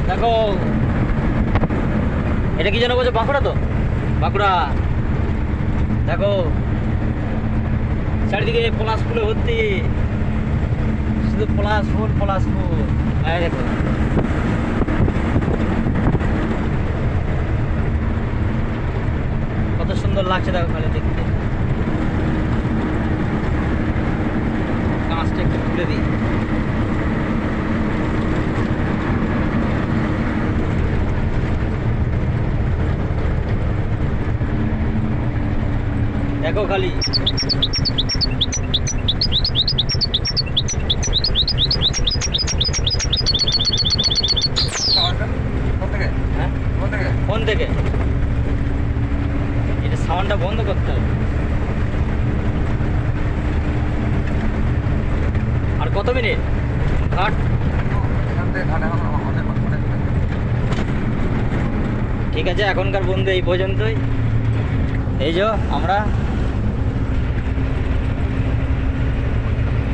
দেখো এটা কি যেন বলছে, বাঁকুড়া তো, বাঁকুড়া। দেখো চারিদিকে পলাশ ফুলে ভর্তি, শুধু পলাশ ফুল পলাশ ফুল। হ্যাঁ দেখো কত সুন্দর লাগছে, দেখো খালি দেখতে। কাঁচটা একটু খুলে দিই। দেখো খালি হ্যাঁ ফোন থেকে এটা সাউন্ডটা বন্ধ করতে হবে। আর কত মিনিট ঘাট? ঠিক আছে, এখনকার বন্ধু এই পর্যন্তই। এই যে আমরা